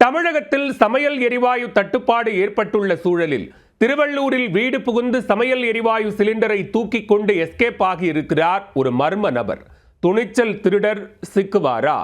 தமிழகத்தில் சமையல் எரிவாயு தட்டுப்பாடு ஏற்பட்டுள்ள சூழலில் திருவள்ளூரில் வீடு புகுந்து சமையல் எரிவாயு சிலிண்டரை தூக்கிக் கொண்டு எஸ்கேப் ஆகியிருக்கிறார் ஒரு மர்ம நபர். துணிச்சல் திருடர் சிக்குவாரா?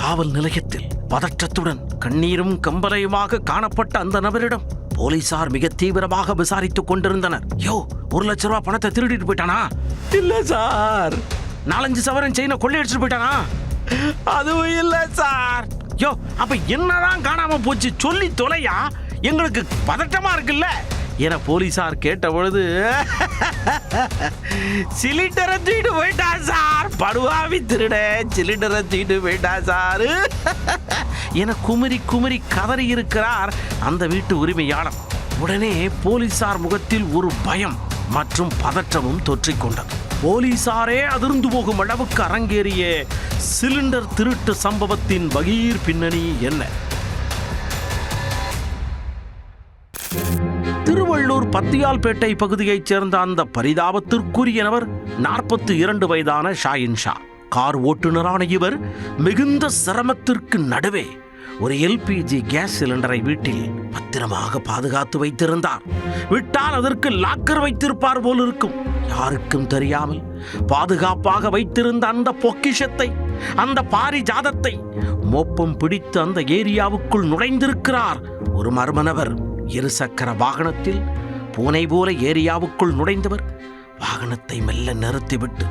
காவல் நிலையத்தில் பதற்றத்துடன் கண்ணீரும் கம்பலையுமாக காணப்பட்ட அந்த நபரிடம் போலீசார் மிக தீவிரமாக விசாரித்துக் கொண்டிருந்தனர். யோ, 1 லட்ச ரூபாய் பணத்தை திருடிட்டு போயிட்டானா? இல்ல சார். 4-5 சவரன் செயினை கொள்ளையடிச்சிட்டு போயிட்டானா? அதுவும் இல்ல சார். யோ, அப்ப என்னதான் காணாம போச்சு சொல்லி தொலையா, எங்களுக்கு பதட்டமா இருக்குல்ல என போலீசார் கேட்ட பொழுது சிலிண்டரை தூக்கிட்டு போயிட்டா சார், படுவாவி திருட சிலிண்டரை தூக்கிட்டு போயிட்டா சார் என குமரி குமரி கதறி இருக்கிறார் அந்த வீட்டு உரிமையாளர். உடனே போலீசார் முகத்தில் ஒரு பயம் மற்றும் பதற்றமும் தொற்றிக்கொண்டது. போலீசாரே அதிர்ந்து போகும் அளவுக்கு அரங்கேறிய சிலிண்டர் திருட்டு சம்பவத்தின் பகீர் பின்னணி என்ன? திருவள்ளூர் பத்தியால்பேட்டை பகுதியைச் சேர்ந்த அந்த பரிதாபத்திற்குரிய நபர் 42 வயதான ஷாயின் ஷா. கார் ஓட்டுநரான இவர் மிகுந்த சிரமத்திற்கு நடுவே ஒரு LPG கேஸ் சிலிண்டரை வீட்டில் பத்திரமாக பாதுகாத்து வைத்திருந்தார். விட்டால் அதற்கு லாக்கர் வைத்திருப்பார் போல் இருக்கும். யாருக்கும் தெரியாமல் பாதுகாப்பாக வைத்திருந்த அந்த பொக்கிஷத்தை, அந்த பாரிஜாதத்தை மோப்பம் பிடித்து அந்த ஏரியாவுக்குள் நுழைந்திருக்கிறார் ஒரு மர்ம நபர். 2 சக்கர வாகனத்தில் பூனை போல ஏரியாவுக்குள் நுழைந்தவர் வாகனத்தை மெல்ல நிறுத்திவிட்டு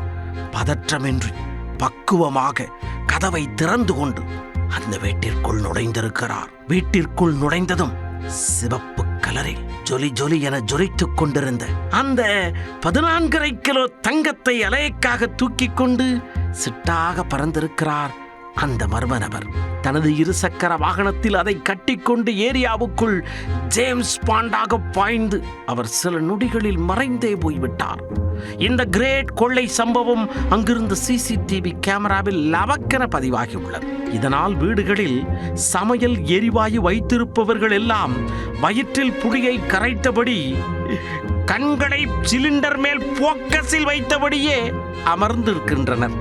பதற்றமின்றி பக்குவமாக கதவை திறந்து கொண்டு அந்த வீட்டிற்குள் நுழைந்திருக்கிறார். வீட்டிற்குள் நுழைந்ததும் சிவப்பு கலரில் ஜொலி ஜொலி என ஜொலித்துக் கொண்டிருந்த அந்த 14.5 கிலோ தங்கத்தை அலைக்காக தூக்கிக் கொண்டு சிட்டாக பறந்திருக்கிறார் அந்த மர்ம நபர். தனது 2 சக்கர வாகனத்தில் அதை கட்டிக்கொண்டு ஏரியாவுக்குள் ஜேம்ஸ் பாண்டாக பாய்ந்து அவர் சில நொடிகளில் மறைந்தே போய்விட்டார். இந்த கிரேட் கொள்ளை சம்பவம் அங்கிருந்த CCTV கேமராவில் லவக்கென பதிவாகியுள்ளது. இதனால் வீடுகளில் சமையல் எரிவாயு வைத்திருப்பவர்கள் எல்லாம் வயிற்றில் புளியை கரைத்தபடி கண்களை சிலிண்டர் மேல் போக்கஸில் வைத்தபடியே அமர்ந்திருக்கின்றனர்.